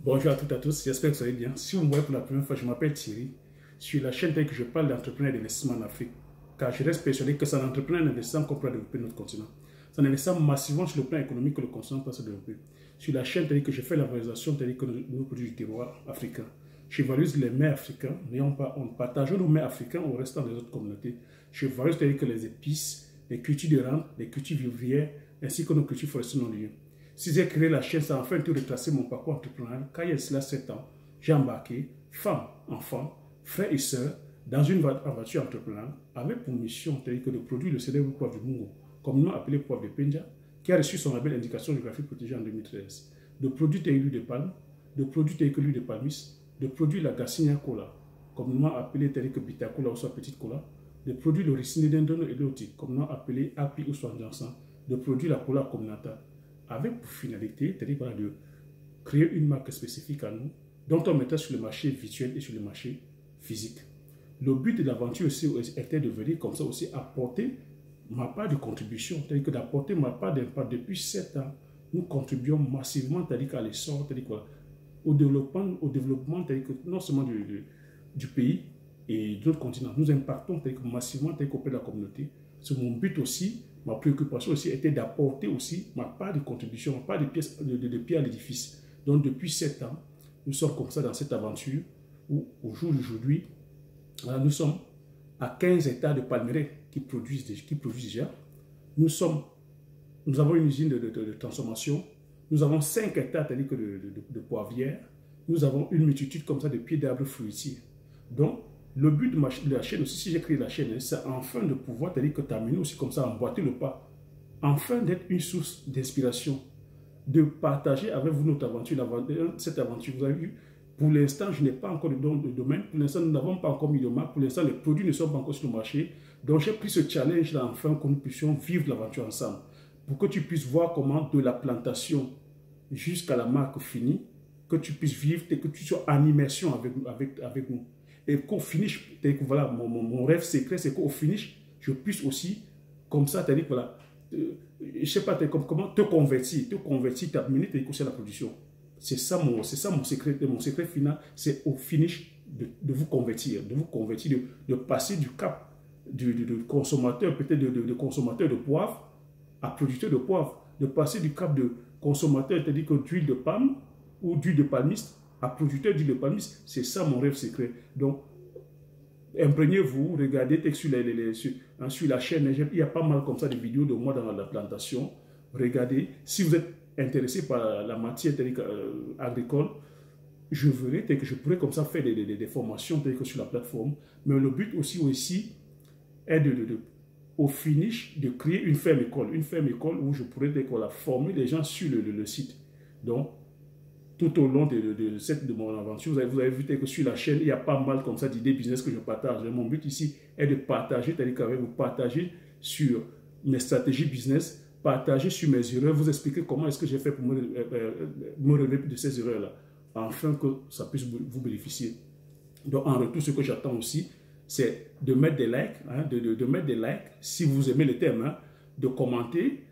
Bonjour à toutes et à tous, j'espère que vous allez bien. Si vous me voyez pour la première fois, je m'appelle Thierry. Sur la chaîne telle que je parle d'entrepreneurs et d'investissement en Afrique. Car je reste persuadé que c'est en entrepreneur et en investissement qu'on pourra développer notre continent. C'est en investissant massivement sur le plan économique que le continent peut se développer. Sur la chaîne telle que je fais la valorisation telle que nos produits du terroir africain. Je valorise les mets africains, on partage nos mets africains au restant des autres communautés. Je valorise telles que les épices, les cultures de rente, les cultures vivrières, ainsi que nos cultures forestières non liées. Si j'ai créé la chaîne, ça a enfin tout retracé mon parcours entrepreneurial. Car il y a cela 7 ans, j'ai embarqué femmes, enfants, frères et sœurs dans une aventure entrepreneuriale avec pour mission telle que de produire le célèbre poivre du Mungo, communément appelé poivre de Penja, qui a reçu son label indication géographique protégée en 2013, de produire telle que l'huile de palme, de produire telle que l'huile de palmis, de produire la Garcinia Cola, communément appelée telle que Bita Cola ou soit Petite Cola, de produire le ricine d'Indono et l'autique, communément appelé Api ou soit Jansan, de produire la Cola communautaire, avec pour finalité, c'est-à-dire de créer une marque spécifique à nous, dont on mettait sur le marché virtuel et sur le marché physique. Le but de l'aventure aussi était de venir comme ça aussi apporter ma part de contribution, c'est-à-dire que d'apporter ma part d'impact. Depuis 7 ans, nous contribuons massivement, c'est-à-dire qu'à l'essor, c'est-à-dire au développement c'est-à-dire que non seulement du pays et de notre continent, nous impactons c'est-à-dire que massivement c'est-à-dire qu'auprès de la communauté. C'est mon but aussi. Ma préoccupation aussi était d'apporter aussi ma part de contribution, ma part de pièces de pierre à l'édifice. Donc depuis 7 ans, nous sommes comme ça dans cette aventure où au jour d'aujourd'hui, nous sommes à 15 hectares de palmeraies qui produisent déjà. Nous avons une usine de transformation. Nous avons 5 hectares de poivrières. Nous avons une multitude comme ça de pieds d'arbres fruitiers. Donc, le but de la chaîne aussi, si j'ai créé la chaîne, c'est enfin de pouvoir t'amener aussi comme ça, emboîter le pas. Enfin d'être une source d'inspiration, de partager avec vous notre aventure, cette aventure. Vous avez vu, pour l'instant, je n'ai pas encore de domaine. Pour l'instant, nous n'avons pas encore mis de marque. Pour l'instant, les produits ne sont pas encore sur le marché. Donc, j'ai pris ce challenge-là, enfin, que nous puissions vivre l'aventure ensemble. Pour que tu puisses voir comment, de la plantation jusqu'à la marque finie, que tu puisses vivre et que tu sois en immersion avec nous. Et qu'au finish, voilà, mon rêve secret, c'est qu'au finish, je puisse aussi, comme ça, c'est-à-dire, voilà, je ne sais pas comment te convertir, t'amener à la production. C'est ça mon secret final, c'est au finish de vous convertir, de passer du cap de consommateur, peut-être de consommateur de poivre à producteur de poivre, de passer du cap de consommateur, c'est-à-dire d'huile de palme ou d'huile de palmiste, à producteur d'huile de palmiste. C'est ça mon rêve secret. Donc, imprégnez-vous, regardez sur la chaîne, il y a pas mal comme ça de vidéos de moi dans la plantation. Regardez, si vous êtes intéressé par la matière agricole, je verrai que je pourrais comme ça faire des formations sur la plateforme. Mais le but aussi est au finish de créer une ferme école où je pourrais former les gens sur le site. Donc, tout au long de mon aventure, vous avez vu que sur la chaîne, il y a pas mal comme ça d'idées business que je partage. Mon but ici est de partager, c'est-à-dire qu'avec vous partager sur mes stratégies business, partager sur mes erreurs, vous expliquer comment est-ce que j'ai fait pour me relever de ces erreurs-là, afin que ça puisse vous bénéficier. Donc, en retour, ce que j'attends aussi, c'est de mettre des likes, de mettre des likes si vous aimez le thème, de commenter,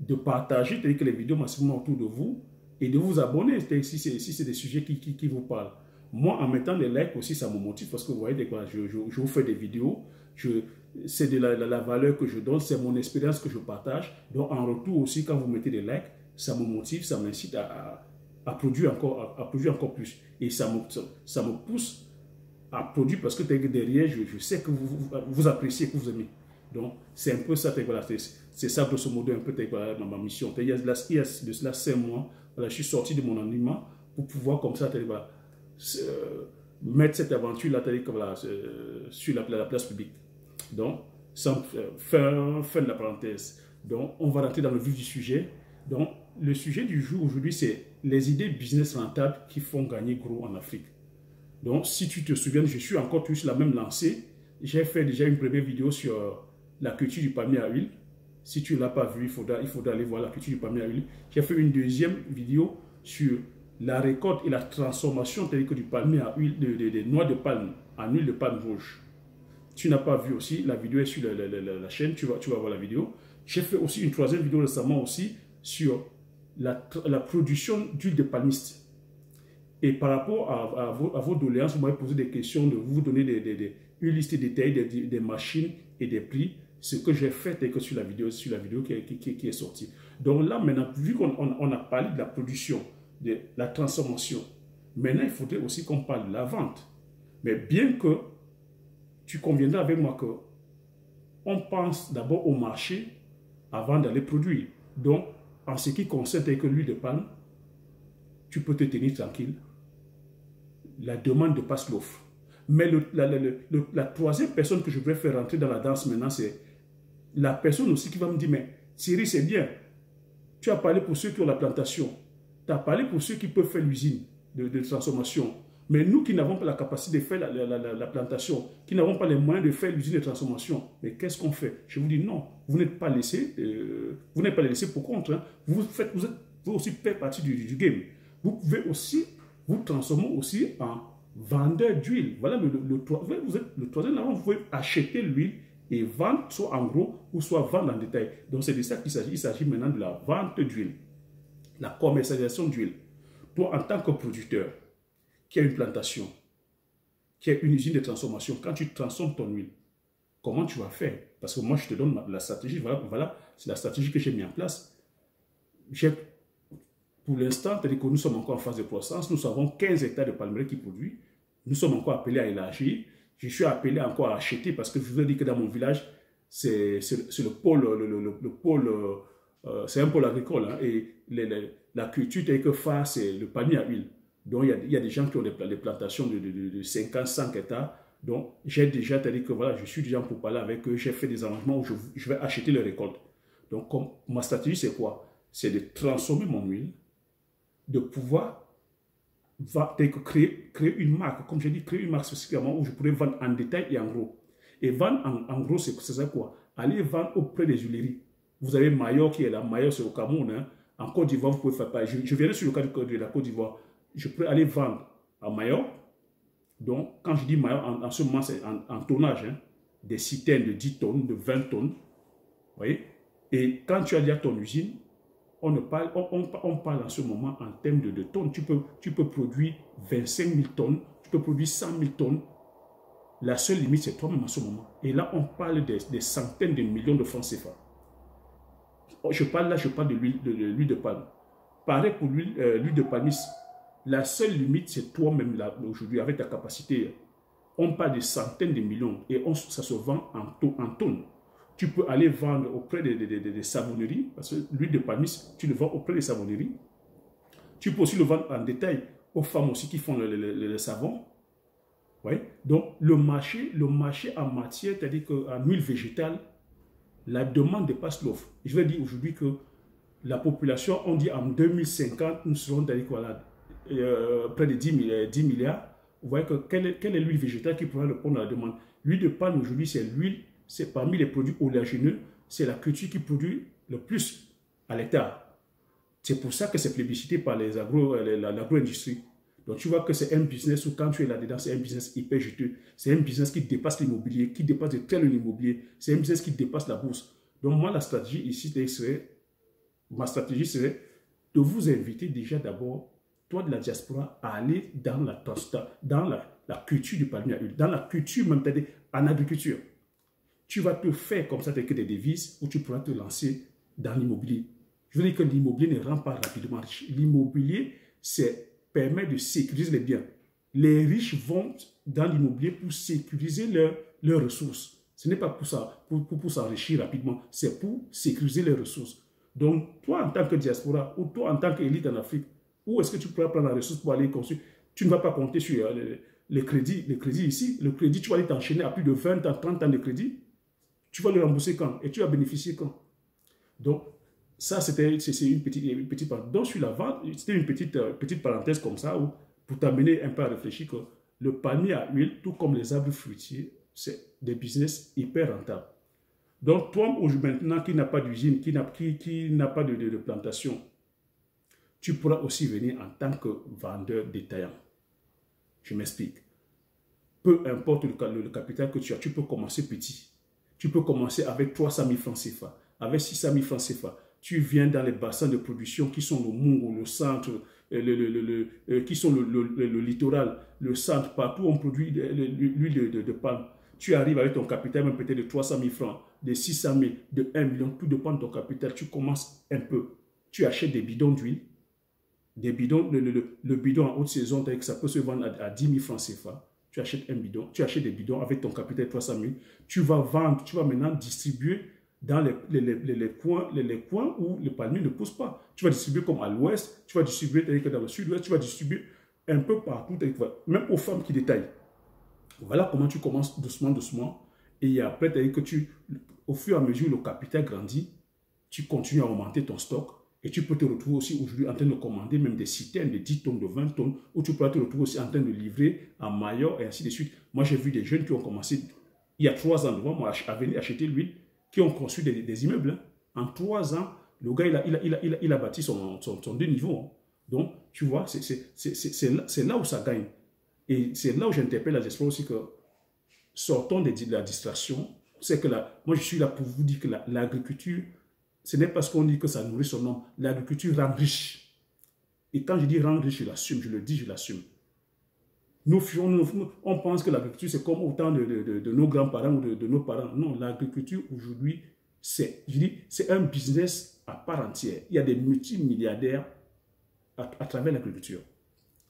de partager les vidéos massivement autour de vous, et de vous abonner si c'est des sujets qui vous parlent. Moi, en mettant des likes aussi, ça me motive parce que vous voyez, je vous fais des vidéos, c'est de la valeur que je donne, c'est mon expérience que je partage. Donc, en retour aussi, quand vous mettez des likes, ça me motive, ça m'incite à produire encore plus. Et ça me pousse à produire parce que derrière, je sais que vous appréciez, que vous aimez. Donc, c'est un peu ça, voilà, c'est ça, grosso modo, un peu ma mission. Il y a de cela 5 mois, voilà, je suis sorti de mon anonymat pour pouvoir, comme ça, voilà, mettre cette aventure-là voilà, sur la place publique. Donc, sans fin de la parenthèse. Donc, on va rentrer dans le vif du sujet. Donc, le sujet du jour aujourd'hui, c'est les idées business rentables qui font gagner gros en Afrique. Donc, si tu te souviens, je suis encore toujours sur la même lancée. J'ai fait déjà une première vidéo sur la culture du palmier à huile. Si tu ne l'as pas vu, il faudra aller voir la culture du palmier à huile. J'ai fait une deuxième vidéo sur la récolte et la transformation du palmier à huile, des noix de palme en huile de palme rouge. Tu n'as pas vu aussi, la vidéo est sur la chaîne, tu vas voir la vidéo. J'ai fait aussi une troisième vidéo récemment aussi sur la production d'huile de palmiste. Et par rapport à vos doléances, vous m'avez posé des questions, de vous donner une liste détaillée des machines et des prix. Ce que j'ai fait est que sur la vidéo qui est sortie. Donc là, maintenant, vu qu'on a parlé de la production, de la transformation, maintenant, il faudrait aussi qu'on parle de la vente. Mais bien que tu conviendras avec moi que on pense d'abord au marché avant d'aller produire. Donc, en ce qui concerne que l'huile de palme, tu peux te tenir tranquille. La demande dépasse l'offre. Mais la troisième personne que je voudrais faire rentrer dans la danse maintenant, c'est la personne aussi qui va me dire, mais Thierry, c'est bien. Tu as parlé pour ceux qui ont la plantation. Tu as parlé pour ceux qui peuvent faire l'usine de transformation. Mais nous qui n'avons pas la capacité de faire la plantation, qui n'avons pas les moyens de faire l'usine de transformation, mais qu'est-ce qu'on fait? Je vous dis non, vous n'êtes pas laissé, pour compte. Hein. Vous aussi faire partie du game. Vous pouvez aussi vous transformer aussi en vendeur d'huile. Voilà vous êtes le troisième avant, vous pouvez acheter l'huile et vendre soit en gros ou soit vendre en détail. Donc c'est de ça qu'il s'agit. Il s'agit maintenant de la vente d'huile, la commercialisation d'huile. Toi, en tant que producteur, qui a une plantation, qui a une usine de transformation, quand tu transformes ton huile, comment tu vas faire? Parce que moi, je te donne la stratégie. Voilà c'est la stratégie que j'ai mis en place. Pour l'instant, c'est-à-dire que nous sommes encore en phase de croissance. Nous avons 15 hectares de palmiers qui produisent. Nous sommes encore appelés à élargir. Je suis appelé encore à acheter parce que je vous ai dit que dans mon village, c'est le pôle, c'est un pôle agricole. Hein, et la culture telle que phare, c'est le palmier à huile. Donc, il y a des gens qui ont des plantations de 50, 100 hectares. Donc, j'ai déjà, c'est-à-dire que voilà, je suis déjà pour parler avec eux. J'ai fait des arrangements où je vais acheter les récoltes. Donc, ma stratégie, c'est quoi? C'est de transformer mon huile, de pouvoir créer une marque, comme j'ai dit, créer une marque spécifiquement où je pourrais vendre en détail et en gros. Et vendre en gros, c'est ça quoi? Aller vendre auprès des huileries. Vous avez Mayor qui est là, Mayor c'est au Cameroun. Hein. En Côte d'Ivoire, vous pouvez faire pareil. Je viendrai sur le cas de la Côte d'Ivoire. Je peux aller vendre à Mayor. Donc, quand je dis Mayor, en ce moment, c'est en tonnage. Hein, des citernes de 10 tonnes, de 20 tonnes. Vous voyez? Et quand tu as déjà ton usine, on parle en ce moment en termes de tonnes. Tu peux produire 25 000 tonnes, tu peux produire 100 000 tonnes. La seule limite, c'est toi-même en ce moment. Et là, on parle des centaines de millions de francs CFA. Je parle de l'huile de palme. Pareil pour l'huile de palmis. La seule limite, c'est toi-même aujourd'hui, avec ta capacité. On parle de centaines de millions et ça se vend en tonnes. Tu peux aller vendre auprès des savonneries, parce que l'huile de palmis, tu le vends auprès des savonneries. Tu peux aussi le vendre en détail aux femmes aussi qui font le savon. Ouais. Donc, le marché en matière, c'est-à-dire qu'en huile végétale, la demande dépasse l'offre. Je vais dire aujourd'hui que la population, on dit en 2050, nous serons voilà, près de 10 milliards. Vous voyez que quelle est l'huile végétale qui pourra répondre à la demande? L'huile de palme aujourd'hui, c'est l'huile. C'est parmi les produits oléagineux, c'est la culture qui produit le plus à l'hectare. C'est pour ça que c'est plébiscité par l'agro-industrie. Donc tu vois que c'est un business où quand tu es là-dedans, c'est un business hyper juteux. C'est un business qui dépasse l'immobilier, qui dépasse de tel immobilier. C'est un business qui dépasse la bourse. Donc moi, la stratégie ici, ma stratégie serait de vous inviter déjà d'abord, toi de la diaspora, à aller dans la culture du palmier à huile, dans la culture même, c'est-à-dire en agriculture. Tu vas te faire comme ça avec des devises où tu pourras te lancer dans l'immobilier. Je veux dire que l'immobilier ne rend pas rapidement riche. L'immobilier, permet de sécuriser les biens. Les riches vont dans l'immobilier pour sécuriser leurs ressources. Ce n'est pas pour s'enrichir rapidement, c'est pour sécuriser les ressources. Donc, toi en tant que diaspora ou toi en tant qu'élite en Afrique, où est-ce que tu pourras prendre la ressource pour aller construire? Tu ne vas pas compter sur les crédits ici. Le crédit, tu vas aller t'enchaîner à plus de 20 ans, 30 ans de crédit. Tu vas le rembourser quand? Et tu vas bénéficier quand? Donc, ça, c'est une petite parenthèse. Donc, sur la vente, c'était une petite parenthèse comme ça, où, pour t'amener un peu à réfléchir que le palmier à huile, tout comme les arbres fruitiers, c'est des business hyper rentables. Donc, toi, maintenant, qui n'a pas d'usine, qui n'a pas de plantation, tu pourras aussi venir en tant que vendeur détaillant. Je m'explique. Peu importe le capital que tu as, tu peux commencer petit. Tu peux commencer avec 300 000 francs CFA, avec 600 000 francs CFA. Tu viens dans les bassins de production qui sont le Mungo, le centre, qui sont le littoral, le centre, partout on produit l'huile de palme. Tu arrives avec ton capital, même peut-être de 300 000 francs, de 600 000, de 1 million, tout dépend de ton capital. Tu commences un peu. Tu achètes des bidons d'huile, des bidons, le bidon en haute saison, ça peut se vendre à 10 000 francs CFA. Tu achètes un bidon, tu achètes des bidons avec ton capital de 300 000. Tu vas vendre, tu vas maintenant distribuer dans les coins où le palmier ne pousse pas. Tu vas distribuer comme à l'ouest, tu vas distribuer dans le sud-ouest, tu vas distribuer un peu partout, même aux femmes qui détaillent. Voilà comment tu commences doucement, doucement. Et après, que au fur et à mesure le capital grandit, tu continues à augmenter ton stock. Et tu peux te retrouver aussi aujourd'hui en train de commander même des citernes de 10 tonnes, de 20 tonnes, où tu peux te retrouver aussi en train de livrer à Mayotte et ainsi de suite. Moi, j'ai vu des jeunes qui ont commencé il y a 3 ans devant moi à venir acheter l'huile, qui ont construit des immeubles. Hein. En 3 ans, le gars, il a bâti son 2 niveaux. Hein. Donc, tu vois, c'est là où ça gagne. Et c'est là où j'interpelle la diaspora aussi que sortons de la distraction. C'est que moi, je suis là pour vous dire que l'agriculture, ce n'est pas ce qu'on dit que ça nourrit son homme. L'agriculture rend riche. Et quand je dis rend riche, je l'assume, je le dis, je l'assume. On pense que l'agriculture, c'est comme autant de nos grands-parents ou de nos parents. Non, l'agriculture, aujourd'hui, c'est un business à part entière. Il y a des multimilliardaires à travers l'agriculture.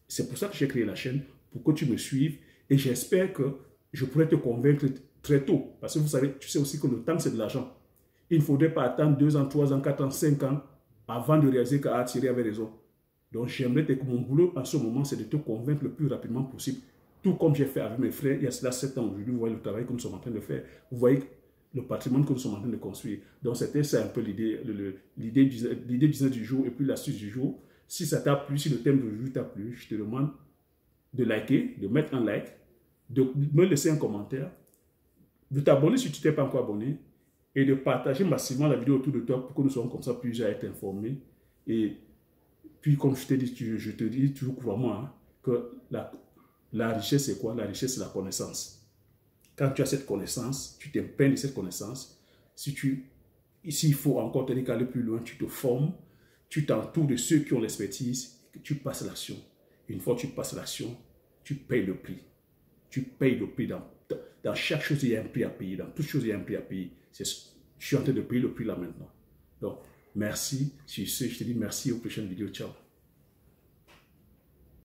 C'est pour ça que j'ai créé la chaîne, pour que tu me suives. Et j'espère que je pourrai te convaincre très tôt. Parce que vous savez, tu sais aussi que le temps, c'est de l'argent. Il ne faudrait pas attendre 2 ans, 3 ans, 4 ans, 5 ans avant de réaliser qu'Thierry avait raison. Donc, j'aimerais que mon boulot en ce moment, c'est de te convaincre le plus rapidement possible. Tout comme j'ai fait avec mes frères il y a cela 7 ans aujourd'hui. Vous voyez le travail que nous sommes en train de faire. Vous voyez le patrimoine que nous sommes en train de construire. Donc, c'était ça un peu l'idée business du jour et puis l'astuce du jour. Si ça t'a plu, si le thème du jour t'a plu, je te demande de liker, de mettre un like, de me laisser un commentaire, de t'abonner si tu ne t'es pas encore abonné et de partager massivement la vidéo autour de toi pour que nous soyons comme ça plusieurs à être informés. Et puis, comme je te dis toujours, crois-moi, hein, que la richesse, c'est quoi? La richesse, c'est la connaissance. Quand tu as cette connaissance, tu t'imprègnes de cette connaissance. S'il faut encore aller plus loin, tu te formes, tu t'entoures de ceux qui ont l'expertise, tu passes l'action. Une fois que tu passes l'action, tu payes le prix. Tu payes le prix. Dans chaque chose, il y a un prix à payer. Dans toute chose, il y a un prix à payer. Je suis en train de payer le prix là maintenant. Donc, merci. Sur ce, je te dis merci aux prochaines vidéos. Ciao.